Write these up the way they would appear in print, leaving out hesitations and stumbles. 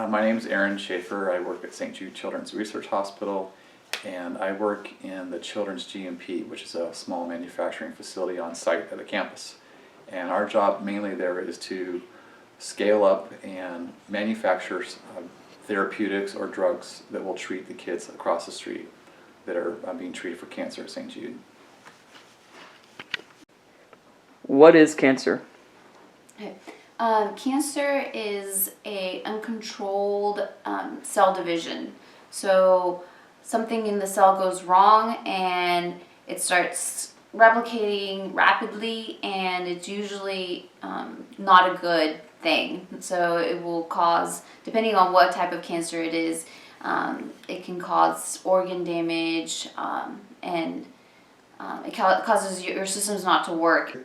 My name is Aaron Schaefer. I work at St. Jude Children's Research Hospital, and I work in the Children's GMP, which is a small manufacturing facility on site at the campus. And our job mainly there is to scale up and manufacture therapeutics or drugs that will treat the kids across the street that are being treated for cancer at St. Jude. What is cancer? Okay. Cancer is a uncontrolled cell division. So something in the cell goes wrong and it starts replicating rapidly, and it's usually not a good thing. So it will cause, depending on what type of cancer it is, it can cause organ damage, and it causes your systems not to work.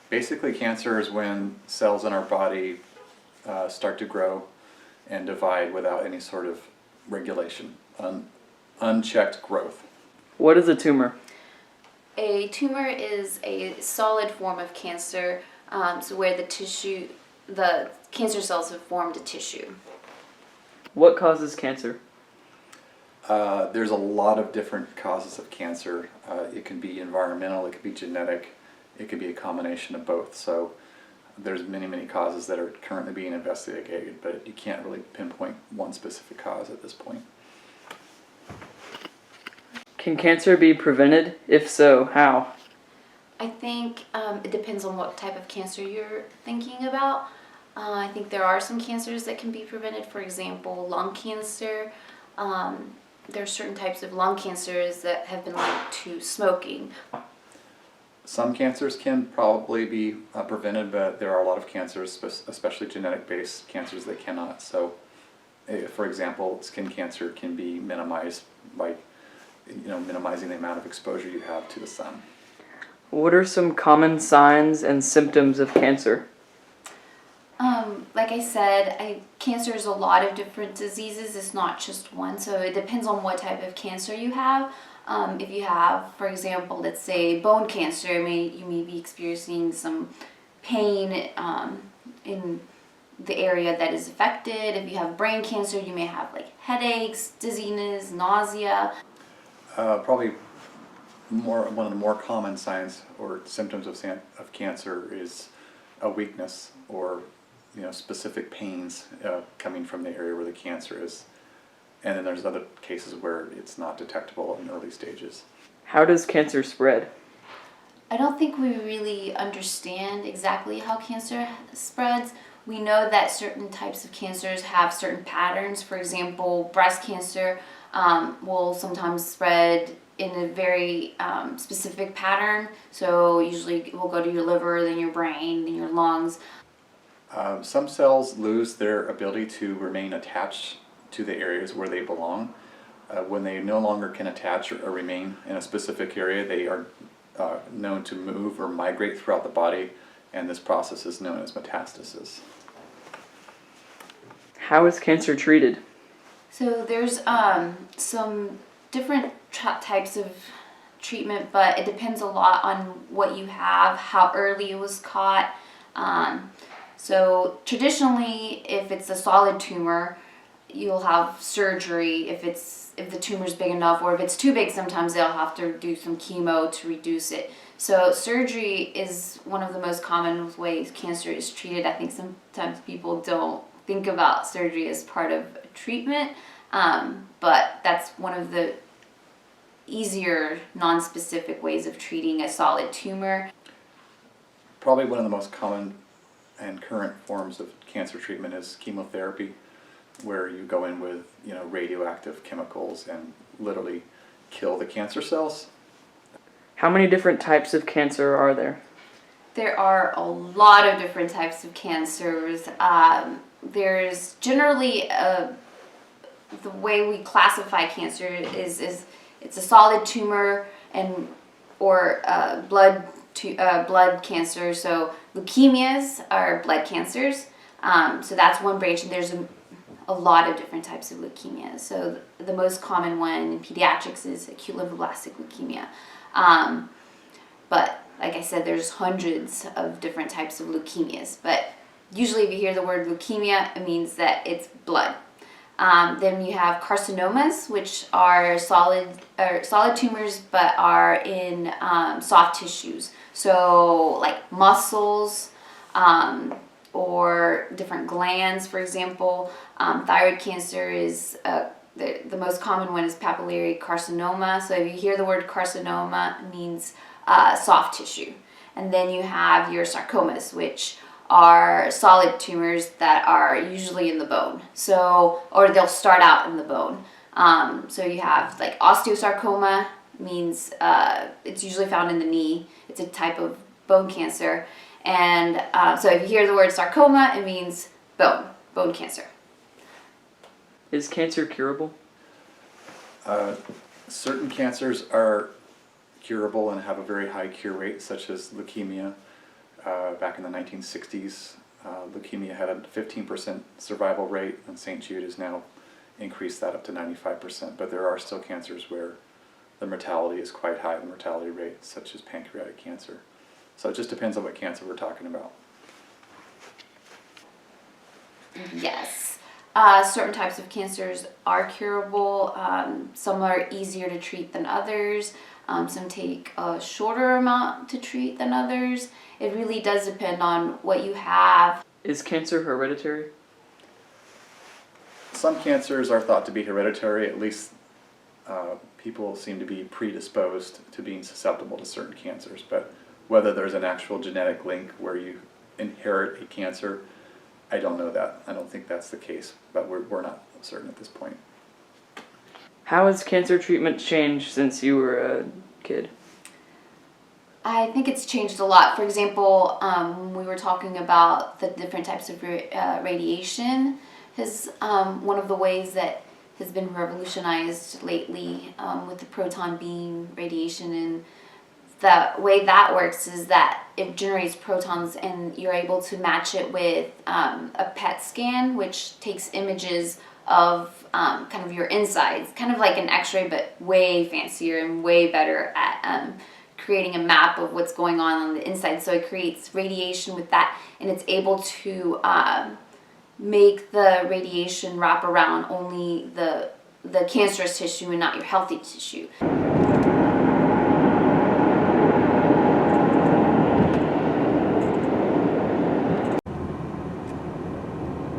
Basically, cancer is when cells in our body start to grow and divide without any sort of regulation, unchecked growth. What is a tumor? A tumor is a solid form of cancer, so where the cancer cells have formed a tissue. What causes cancer? There's a lot of different causes of cancer. It can be environmental, it could be genetic, it could be a combination of both. So there's many causes that are currently being investigated, but you can't really pinpoint one specific cause at this point. Can cancer be prevented? If so, how? I think it depends on what type of cancer you're thinking about. I think there are some cancers that can be prevented. For example, lung cancer. There are certain types of lung cancers that have been linked to smoking. Some cancers can probably be prevented, but there are a lot of cancers, especially genetic-based cancers, that cannot. So, for example, skin cancer can be minimized by minimizing the amount of exposure you have to the sun. What are some common signs and symptoms of cancer? Like I said, cancer is a lot of different diseases. It's not just one, so it depends on what type of cancer you have. If you have, for example, let's say bone cancer, you may be experiencing some pain in the area that is affected. If you have brain cancer, you may have like headaches, dizziness, nausea. Probably one of the more common signs or symptoms of cancer is a weakness or specific pains coming from the area where the cancer is. And then there's other cases where it's not detectable in early stages. How does cancer spread? I don't think we really understand exactly how cancer spreads. We know that certain types of cancers have certain patterns. For example, breast cancer will sometimes spread in a very specific pattern. So usually it will go to your liver, then your brain, then your lungs. Some cells lose their ability to remain attached to the areas where they belong. When they no longer can attach or remain in a specific area, they are known to move or migrate throughout the body, and this process is known as metastasis. How is cancer treated? So there's some different types of treatment, but it depends a lot on what you have, how early it was caught. So traditionally, if it's a solid tumor, you'll have surgery if the tumor's big enough, or if it's too big, sometimes they'll have to do some chemo to reduce it. So surgery is one of the most common ways cancer is treated. I think sometimes people don't think about surgery as part of treatment, but that's one of the easier, non-specific ways of treating a solid tumor. Probably one of the most common and current forms of cancer treatment is chemotherapy, where you go in with radioactive chemicals and literally kill the cancer cells. How many different types of cancer are there? There are a lot of different types of cancers. There's generally the way we classify cancer is it's a solid tumor or blood cancer. So leukemias are blood cancers. So that's one branch, and there's a lot of different types of leukemia. So the most common one in pediatrics is acute lymphoblastic leukemia. But like I said, there's hundreds of different types of leukemias. But usually if you hear the word leukemia, it means that it's blood. Then you have carcinomas, which are solid tumors, but are in soft tissues. So like muscles, or different glands, for example. Thyroid cancer is the most common one is papillary carcinoma. So if you hear the word carcinoma, it means soft tissue. And then you have your sarcomas, which are solid tumors that are usually in the bone. So, or they'll start out in the bone. So you have like osteosarcoma, means it's usually found in the knee. It's a type of bone cancer. And so if you hear the word sarcoma, it means bone cancer. Is cancer curable? Certain cancers are curable and have a very high cure rate, such as leukemia. Back in the 1960s, leukemia had a 15% survival rate, and St. Jude has now increased that up to 95%. But there are still cancers where the mortality is quite high, the mortality rate, such as pancreatic cancer. So it just depends on what cancer we're talking about. Yes. Certain types of cancers are curable. Some are easier to treat than others. Some take a shorter amount to treat than others. It really does depend on what you have. Is cancer hereditary? Some cancers are thought to be hereditary. At least people seem to be predisposed to being susceptible to certain cancers. But whether there's an actual genetic link where you inherit a cancer, I don't know that. I don't think that's the case, but we're not certain at this point. How has cancer treatment changed since you were a kid? I think it's changed a lot. For example, when we were talking about the different types of radiation, one of the ways that has been revolutionized lately with the proton beam radiation, and the way that works is that it generates protons and you're able to match it with a PET scan, which takes images of kind of your insides, kind of like an x-ray, but way fancier and way better at creating a map of what's going on the inside. So it creates radiation with that, and it's able to make the radiation wrap around only the cancerous tissue and not your healthy tissue.